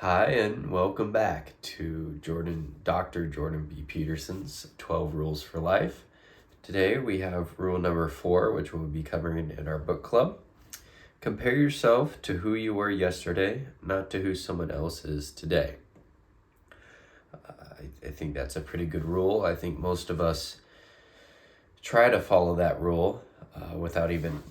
Hi, and welcome back to Dr. Jordan B. Peterson's 12 Rules for Life. Today we have rule number 4, which we'll be covering in our book club. Compare yourself to who you were yesterday, not to who someone else is today. I think that's a pretty good rule. I think most of us try to follow that rule without even,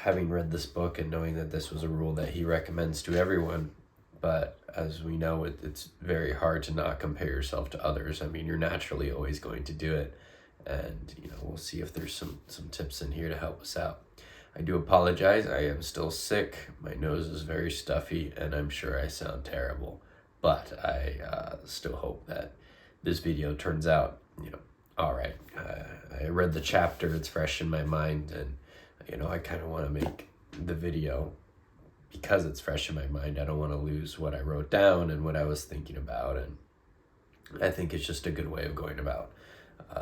having read this book and knowing that this was a rule that he recommends to everyone. But as we know, it's very hard to not compare yourself to others. I mean, you're naturally always going to do it. And, we'll see if there's some tips in here to help us out. I do apologize. I am still sick. My nose is very stuffy, and I'm sure I sound terrible. But I still hope that this video turns out, all right. I read the chapter. It's fresh in my mind. And, I kind of want to make the video because it's fresh in my mind. I don't want to lose what I wrote down and what I was thinking about. And I think it's just a good way of going about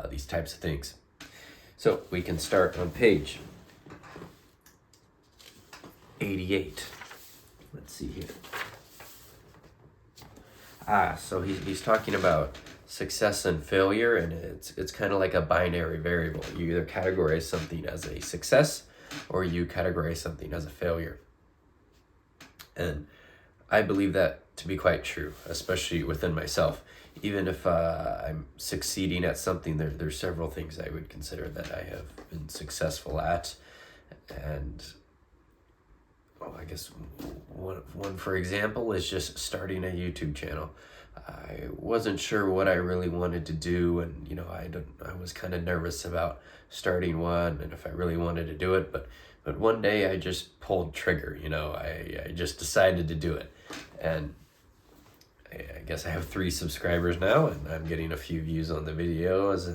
these types of things. So we can start on page 88. Let's see here. So he's talking about success and failure, and it's kind of like a binary variable. You either categorize something as a success or you categorize something as a failure. And I believe that to be quite true, especially within myself. Even if I'm succeeding at something, there's several things I would consider that I have been successful at. And I guess one for example is just starting a YouTube channel. I wasn't sure what I really wanted to do, and I was kind of nervous about starting one and if I really wanted to do it, but one day I just pulled trigger. I just decided to do it, and I guess I have 3 subscribers now, and I'm getting a few views on the videos,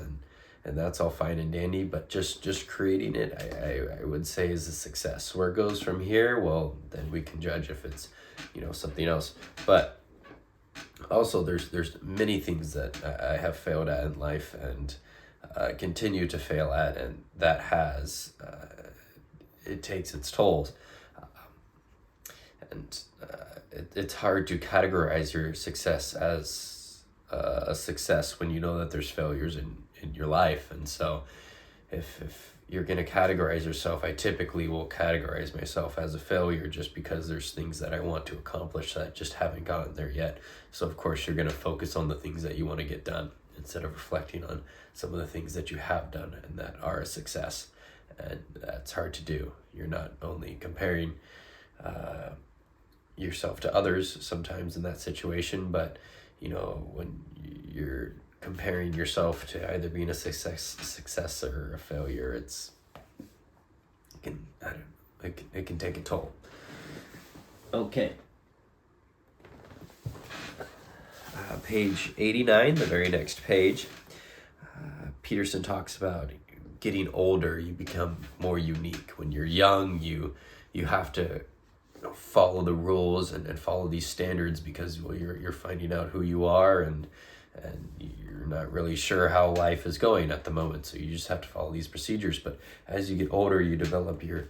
and that's all fine and dandy. But just creating it, I would say, is a success. Where it goes from here, well, then we can judge if it's something else. But also there's many things that I have failed at in life and continue to fail at, and that has it takes its tolls. It's hard to categorize your success as a success when you know that there's failures in your life. And so if you're going to categorize yourself, I typically will categorize myself as a failure just because there's things that I want to accomplish that just haven't gotten there yet. So of course you're going to focus on the things that you want to get done instead of reflecting on some of the things that you have done and that are a success. And that's hard to do. You're not only comparing yourself to others sometimes in that situation, but when you're comparing yourself to either being a success or a failure, it can take a toll. Okay. Page 89, the very next page, Peterson talks about getting older. You become more unique. When you're young, you have to follow the rules and follow these standards because you're finding out who you are, and you're not really sure how life is going at the moment, so you just have to follow these procedures. But as you get older, you develop your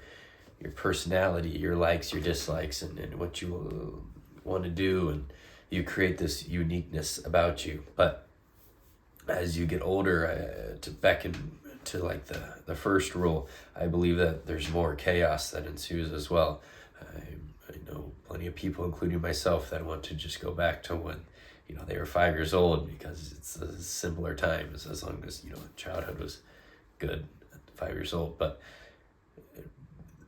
personality, your likes, your dislikes, and what you want to do, and you create this uniqueness about you. But as you get older, to beckon to like the first rule, I believe that there's more chaos that ensues as well. I know plenty of people, including myself, that want to just go back to when they were 5 years old, because it's a simpler time, as long as childhood was good at 5 years old. But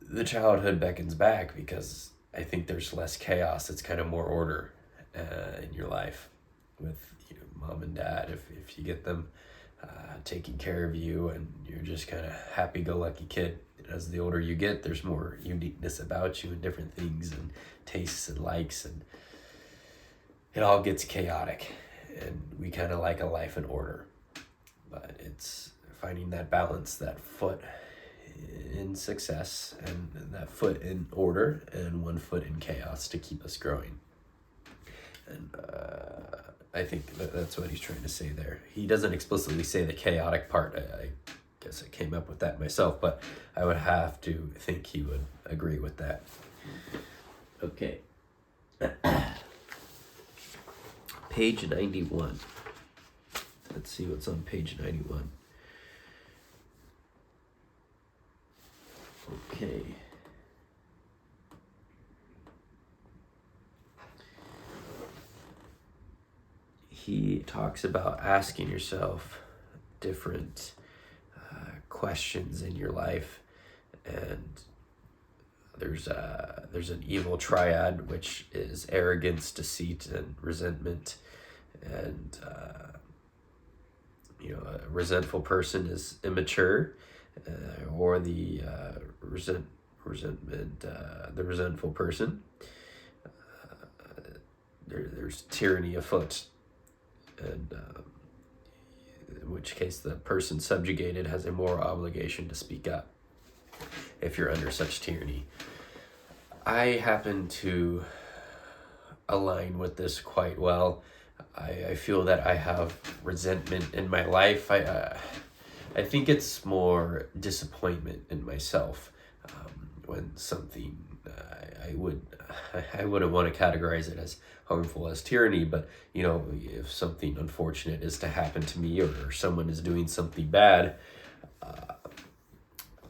the childhood beckons back because I think there's less chaos. It's kind of more order in your life with mom and dad, if you get them taking care of you, and you're just kind of happy-go-lucky kid. As the older you get, there's more uniqueness about you and different things and tastes and likes, and it all gets chaotic, and we kind of like a life in order. But it's finding that balance, that foot in success and that foot in order and one foot in chaos to keep us growing. And I think that's what he's trying to say there. He doesn't explicitly say the chaotic part. I guess I came up with that myself, but I would have to think he would agree with that. Okay. page 91. Let's see what's on page 91. Okay. He talks about asking yourself different questions in your life, and there's an evil triad, which is arrogance, deceit, and resentment. And a resentful person is immature, or the resentful person. There's tyranny afoot, and in which case the person subjugated has a moral obligation to speak up if you're under such tyranny. I happen to align with this quite well. I feel that I have resentment in my life. I think it's more disappointment in myself when something I wouldn't want to categorize it as harmful as tyranny, but if something unfortunate is to happen to me, or someone is doing something bad,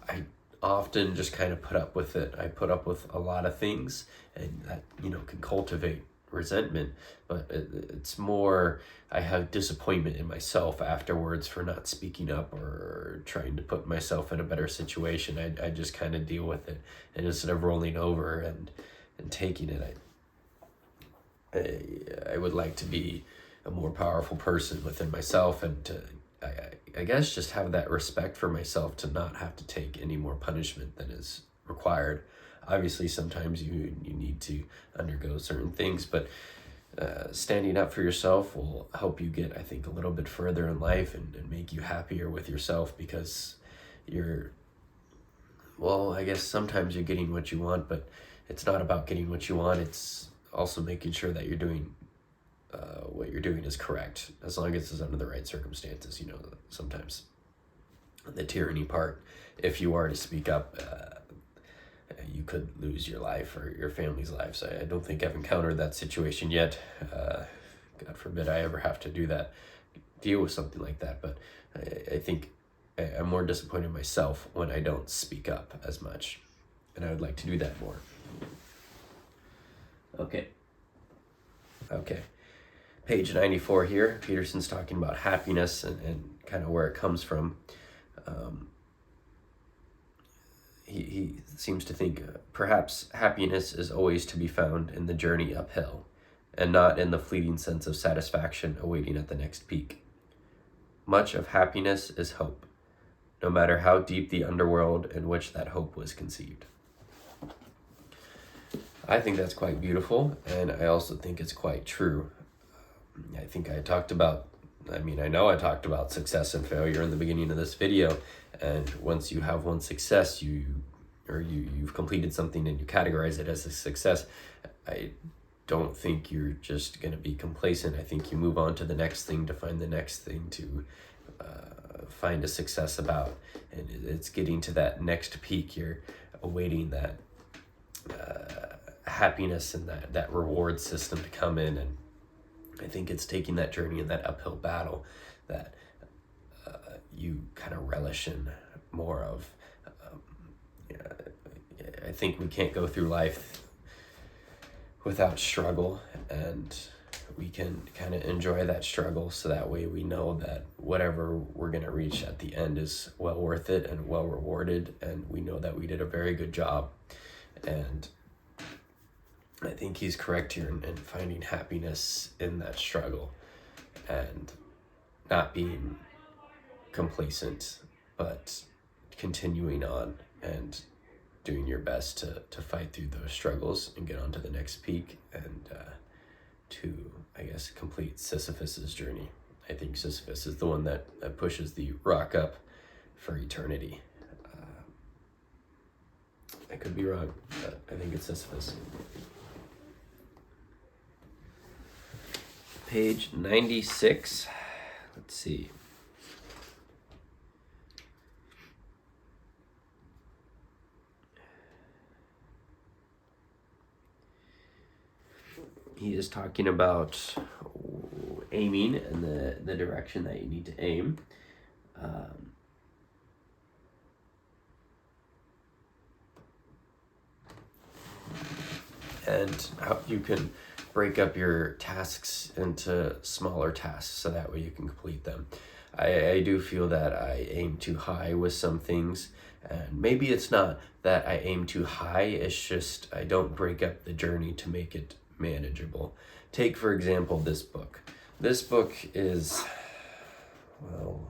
I often just kind of put up with it. I put up with a lot of things, and that can cultivate resentment, but it's more I have disappointment in myself afterwards for not speaking up or trying to put myself in a better situation. I just kind of deal with it, and instead of rolling over and taking it, I would like to be a more powerful person within myself, and to I guess just have that respect for myself to not have to take any more punishment than is required. Obviously, sometimes you need to undergo certain things, but standing up for yourself will help you get, I think, a little bit further in life, and make you happier with yourself, because I guess sometimes you're getting what you want, but it's not about getting what you want. It's also making sure that you're doing what you're doing is correct, as long as it's under the right circumstances. Sometimes the tyranny part, if you are to speak up, you could lose your life or your family's life. So I don't think I've encountered that situation yet. God forbid I ever have to deal with something like that. But I think I'm more disappointed in myself when I don't speak up as much, and I would like to do that more. Okay. Page 94 here, Peterson's talking about happiness and kind of where it comes from. He seems to think perhaps happiness is always to be found in the journey uphill, and not in the fleeting sense of satisfaction awaiting at the next peak. Much of happiness is hope, no matter how deep the underworld in which that hope was conceived. I think that's quite beautiful, and I also think it's quite true. I think I talked about success and failure in the beginning of this video, and once you have one success, you've completed something and you categorize it as a success, I don't think you're just going to be complacent. I think you move on to the next thing to find the next thing to find a success about, and it's getting to that next peak. You're awaiting that happiness and that reward system to come in, and I think it's taking that journey and that uphill battle that you kind of relish in more of. I think we can't go through life without struggle, and we can kind of enjoy that struggle, so that way we know that whatever we're going to reach at the end is well worth it and well rewarded, and we know that we did a very good job. And I think he's correct here in finding happiness in that struggle, and not being complacent, but continuing on and doing your best to fight through those struggles and get on to the next peak, and to, I guess, complete Sisyphus's journey. I think Sisyphus is the one that pushes the rock up for eternity. I could be wrong, but I think it's Sisyphus. Page 96. Let's see. He is talking about aiming and the direction that you need to aim. And how you can break up your tasks into smaller tasks so that way you can complete them. I do feel that I aim too high with some things, and maybe it's not that I aim too high, it's just I don't break up the journey to make it manageable. Take, for example, this book. This book is, well,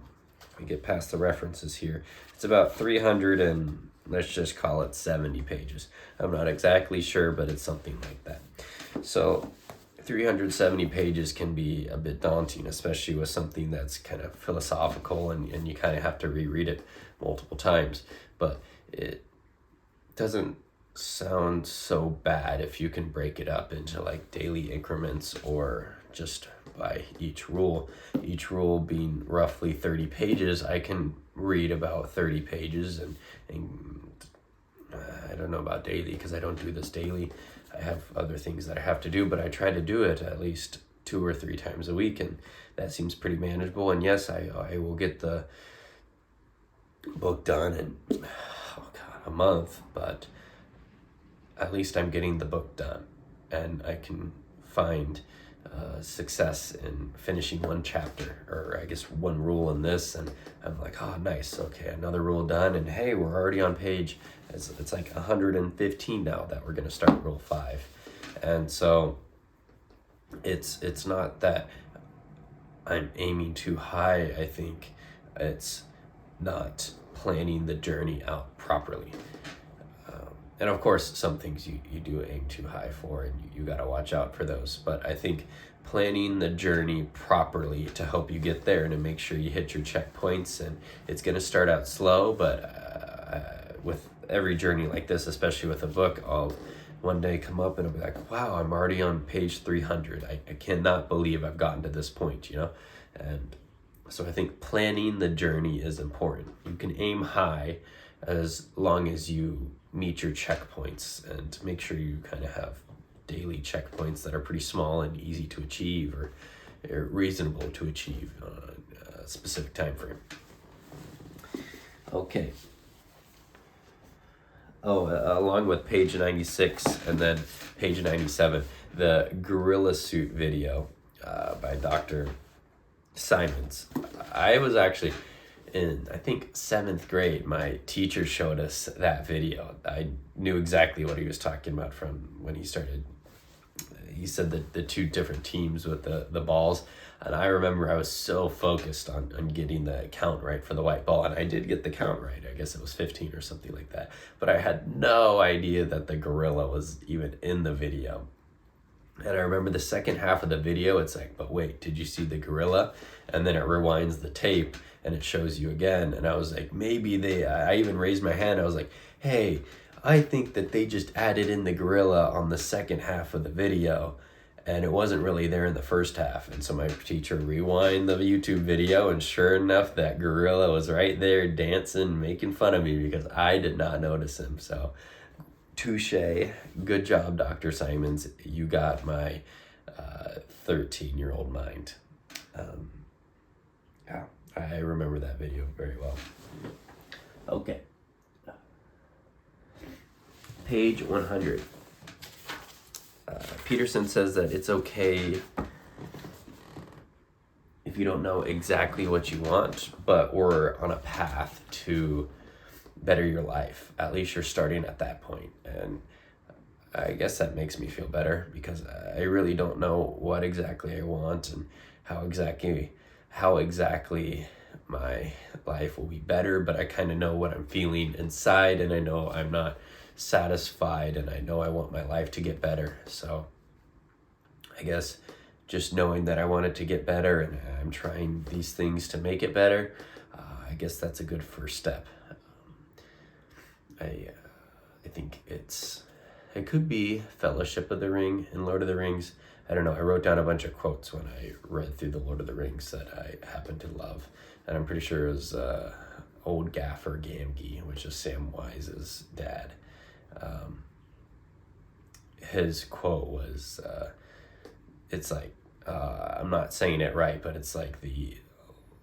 we get past the references here. It's about 300 and let's just call it 70 pages. I'm not exactly sure, but it's something like that. So 370 pages can be a bit daunting, especially with something that's kind of philosophical and you kind of have to reread it multiple times. But it doesn't sound so bad if you can break it up into like daily increments or just by each rule being roughly 30 pages. I can read about 30 pages and I don't know about daily because I don't do this daily. I have other things that I have to do, but I try to do it at least 2 or 3 times a week, and that seems pretty manageable. And yes, I will get the book done in a month, but at least I'm getting the book done, and I can find success in finishing one chapter, or I guess one rule in this, and I'm like, oh, nice, okay, another rule done, and hey, we're already on page, it's like 115 now that we're going to start rule 5. And so it's not that I'm aiming too high. I think it's not planning the journey out properly. And of course, some things you do aim too high for, and you got to watch out for those. But I think planning the journey properly to help you get there and to make sure you hit your checkpoints, and it's going to start out slow, but with every journey like this, especially with a book, I'll one day come up and I'll be like, wow, I'm already on page 300. I cannot believe I've gotten to this point, And so I think planning the journey is important. You can aim high as long as you meet your checkpoints, and make sure you kind of have daily checkpoints that are pretty small and easy to achieve, or reasonable to achieve on a specific time frame. Okay. Along with page 96 and then page 97, the Gorilla Suit video by Dr. Simons. I was actually in, I think, 7th grade. My teacher showed us that video. I knew exactly what he was talking about from when he started. He said that the 2 different teams with the balls, and I remember I was so focused on getting the count right for the white ball, and I did get the count right. I guess it was 15 or something like that, but I had no idea that the gorilla was even in the video. And I remember the second half of the video, it's like, but wait, did you see the gorilla? And then it rewinds the tape and it shows you again. And I was like, maybe I even raised my hand. I was like, hey, I think that they just added in the gorilla on the second half of the video, and it wasn't really there in the first half. And so my teacher rewind the YouTube video, and sure enough, that gorilla was right there dancing, making fun of me because I did not notice him. So touche. Good job, Dr. Simons. You got my 13-year-old mind. Yeah, I remember that video very well. Okay. Page 100. Peterson says that it's okay if you don't know exactly what you want, but we're on a path to better your life. At least you're starting at that point. And I guess that makes me feel better because I really don't know what exactly I want and how exactly my life will be better, but I kind of know what I'm feeling inside, and I know I'm not satisfied, and I know I want my life to get better. So I guess just knowing that I want it to get better and I'm trying these things to make it better, I guess that's a good first step. I think it could be Fellowship of the Ring and Lord of the Rings. I don't know. I wrote down a bunch of quotes when I read through the Lord of the Rings that I happen to love, and I'm pretty sure it was Old Gaffer Gamgee, which is Samwise's dad. His quote was, it's like, I'm not saying it right, but it's like the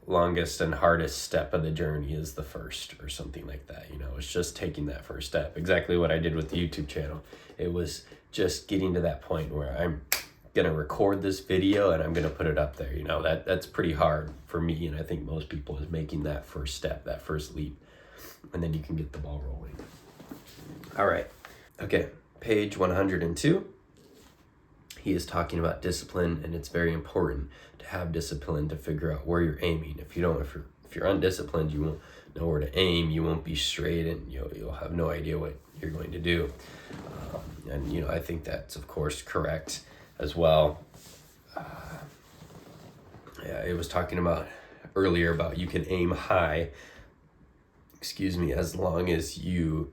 longest and hardest step of the journey is the first, or something like that. It's just taking that first step. Exactly what I did with the YouTube channel. It was just getting to that point where I'm gonna record this video and I'm gonna put it up there. That's pretty hard for me, and I think most people, is making that first step, that first leap, and then you can get the ball rolling. All right. Okay, page 102. He is talking about discipline, and it's very important to have discipline to figure out where you're aiming. If you're undisciplined, you won't know where to aim. You won't be straight, and you'll have no idea what you're going to do. And I think that's of course correct as well. It was talking about earlier about you can aim high. As long as you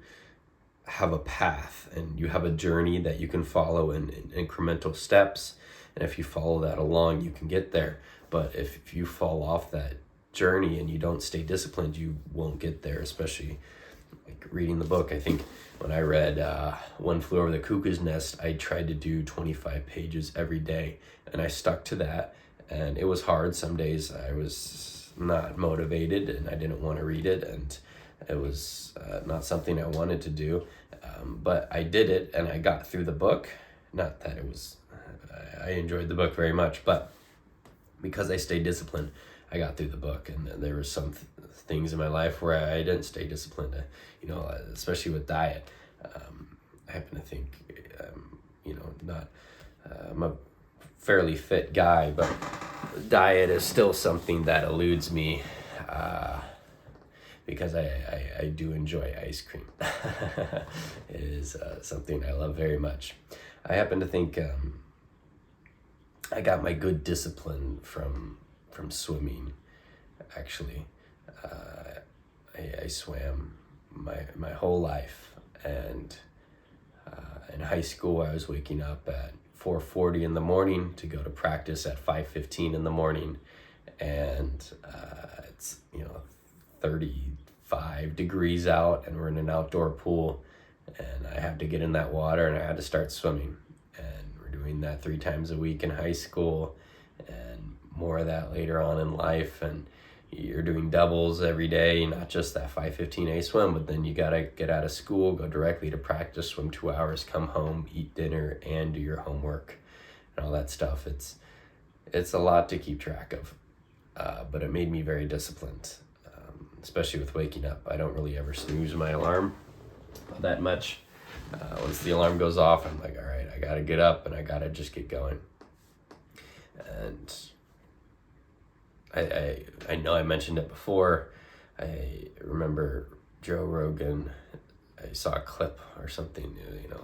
have a path and you have a journey that you can follow in incremental steps, and if you follow that along, you can get there. But if you fall off that journey and you don't stay disciplined, you won't get there. Especially like reading the book. I think when I read One Flew Over the Cuckoo's Nest, I tried to do 25 pages every day, and I stuck to that. And it was hard. Some days I was not motivated and I didn't want to read it, and it was not something I wanted to do, but I did it and I got through the book. Not that it was, I enjoyed the book very much, but because I stayed disciplined, I got through the book. And there were some things in my life where I didn't stay disciplined, especially with diet. I happen to think, I'm a fairly fit guy, but diet is still something that eludes me, because I do enjoy ice cream. It is something I love very much. I happen to think I got my good discipline from swimming, actually. I swam my whole life, and in high school I was waking up at 4:40 in the morning to go to practice at 5:15 in the morning, and it's 35 degrees out, and we're in an outdoor pool, and I have to get in that water, and I had to start swimming. And we're doing that 3 times a week in high school, and more of that later on in life. And you're doing doubles every day, not just that 5:15 swim, but then you gotta get out of school, go directly to practice, swim 2 hours, come home, eat dinner, and do your homework and all that stuff. It's a lot to keep track of, but it made me very disciplined, especially with waking up. I don't really ever snooze my alarm that much. Once the alarm goes off, I'm like, all right, I gotta get up and I gotta just get going. And I know I mentioned it before. I remember Joe Rogan. I saw a clip or something,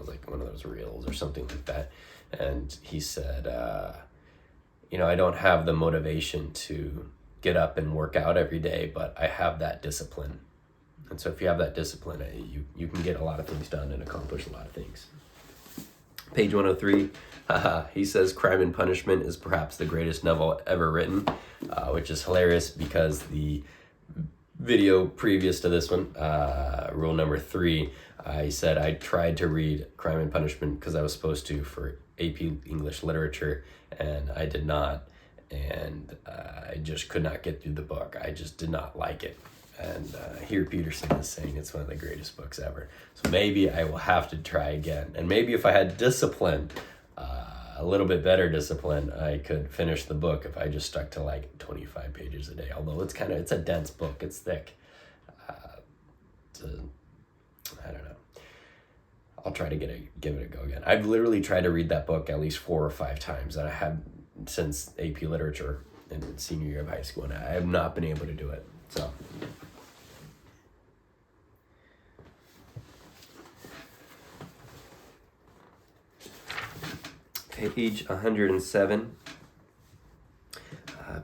like one of those reels or something like that. And he said, I don't have the motivation to get up and work out every day, but I have that discipline. And so if you have that discipline, you can get a lot of things done and accomplish a lot of things. Page 103, he says, Crime and Punishment is perhaps the greatest novel ever written, which is hilarious because the video previous to this one, rule number 3, I said I tried to read Crime and Punishment because I was supposed to for AP English Literature, and I did not. And I just could not get through the book. I just did not like it. And here Peterson is saying it's one of the greatest books ever. So maybe I will have to try again. And maybe if I had discipline, a little bit better discipline, I could finish the book if I just stuck to like 25 pages a day. Although it's a dense book. It's thick. I don't know. I'll try to give it a go again. I've literally tried to read that book at least 4 or 5 times, and I have since AP Literature in senior year of high school, and I have not been able to do it. So. Page 107.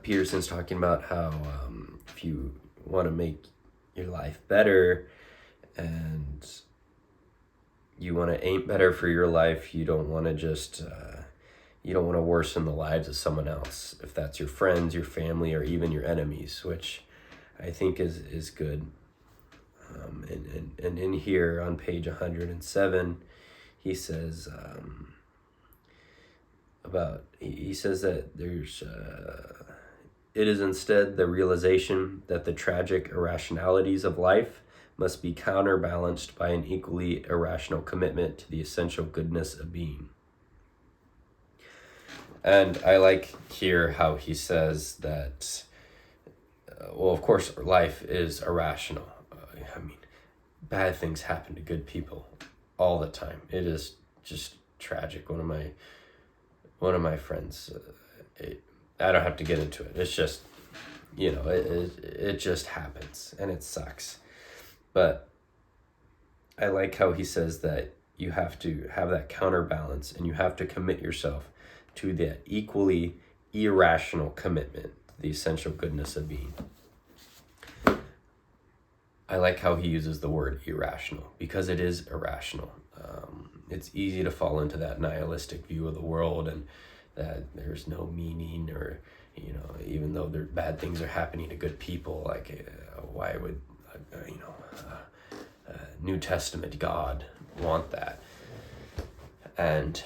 Peterson's talking about how if you want to make your life better and you want to aim better for your life, you don't want to just you don't want to worsen the lives of someone else, if that's your friends, your family, or even your enemies, which I think is good. And in here on page 107, he says, about, he says that it is instead the realization that the tragic irrationalities of life must be counterbalanced by an equally irrational commitment to the essential goodness of being. And I like here how he says that, well, of course, life is irrational. I mean, bad things happen to good people all the time. It is just tragic. One of my friends, I don't have to get into it. It's just, it just happens, and it sucks. But I like how he says that you have to have that counterbalance, and you have to commit yourself to that equally irrational commitment, the essential goodness of being. I like how he uses the word irrational, because it is irrational. It's easy to fall into that nihilistic view of the world, and that there's no meaning, or, even though bad things are happening to good people, like, why would, New Testament God want that? And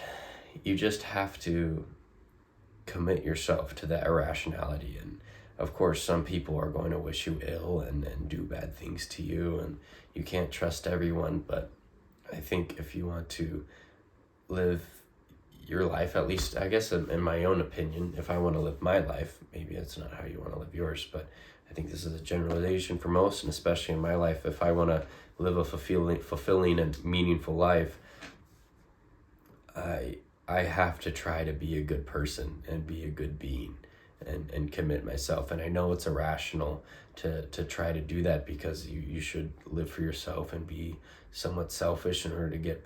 you just have to commit yourself to that irrationality. And of course, some people are going to wish you ill and do bad things to you, and you can't trust everyone. But I think if you want to live your life, at least, I guess, in my own opinion, if I want to live my life, maybe that's not how you want to live yours, but I think this is a generalization for most, and especially in my life, if I want to live a fulfilling and meaningful life, I have to try to be a good person and be a good being, and commit myself. And I know it's irrational to try to do that, because you should live for yourself and be somewhat selfish in order to get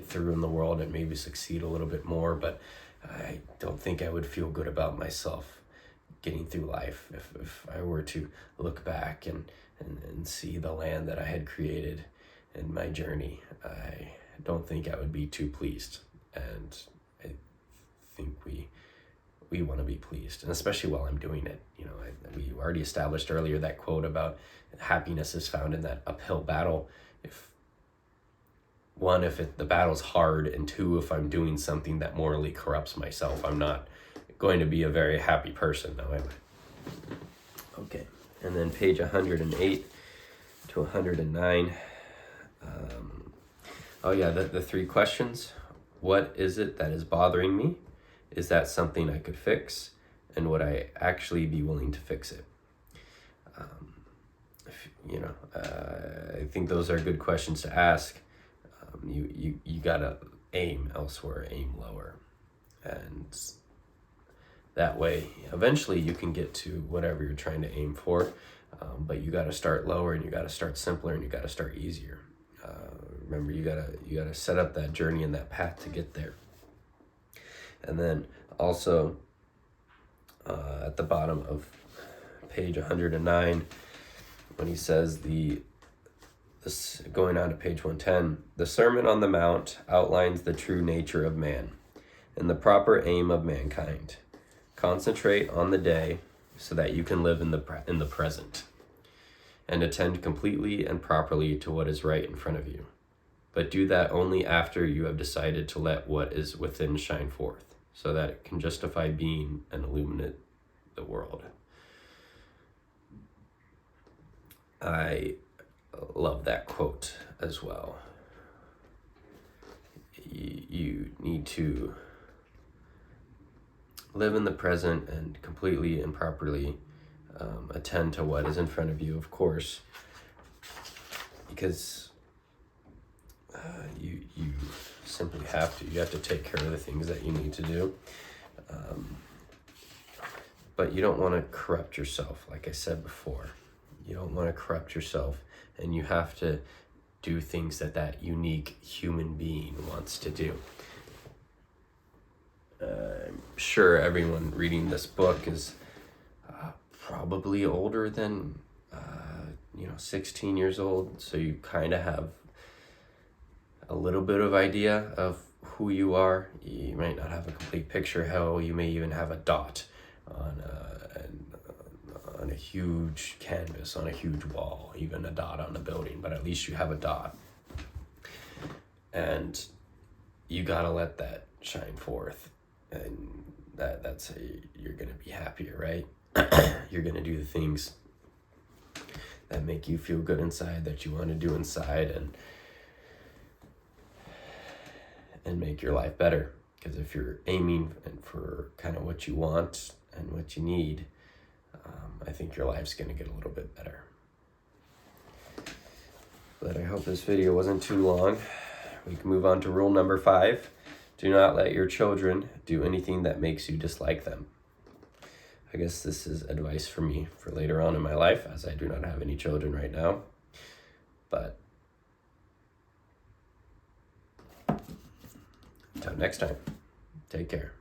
through in the world and maybe succeed a little bit more. But I don't think I would feel good about myself getting through life if I were to look back and see the land that I had created in my journey. I don't think I would be too pleased. And I think we want to be pleased, and especially while I'm doing it. We already established earlier that quote about happiness is found in that uphill battle. If the battle's hard, and two, if I'm doing something that morally corrupts myself, I'm not going to be a very happy person, now am I? Okay, and then page 108 to 109. The 3 questions. What is it that is bothering me? Is that something I could fix? And would I actually be willing to fix it? I think those are good questions to ask. You gotta aim elsewhere, aim lower. And that way, eventually you can get to whatever you're trying to aim for. But you gotta start lower, and you gotta start simpler, and you gotta start easier. Remember, you gotta set up that journey and that path to get there. And then also at the bottom of page 109, when he says going on to page 110, the Sermon on the Mount outlines the true nature of man and the proper aim of mankind. Concentrate on the day so that you can live in the present, and attend completely and properly to what is right in front of you. But do that only after you have decided to let what is within shine forth, so that it can justify being and illuminate the world. I love that quote as well. You need to live in the present and completely and properly attend to what is in front of you, of course, because you simply have to. You have to take care of the things that you need to do. But you don't want to corrupt yourself, like I said before. You don't want to corrupt yourself, and you have to do things that unique human being wants to do. I'm sure everyone reading this book is probably older than 16 years old, so you kind of have a little bit of idea of who you are. You might not have a complete picture. Hell, you may even have a dot on a huge canvas, on a huge wall, even a dot on a building, but at least you have a dot. And you gotta let that shine forth. and that's how you're gonna be happier, right? You're gonna do the things that make you feel good inside, that you want to do inside, and make your life better. Because if you're aiming for kind of what you want and what you need, I think your life's going to get a little bit better. But I hope this video wasn't too long. We can move on to rule number 5. Do not let your children do anything that makes you dislike them. I guess this is advice for me for later on in my life, as I do not have any children right now. But until next time, take care.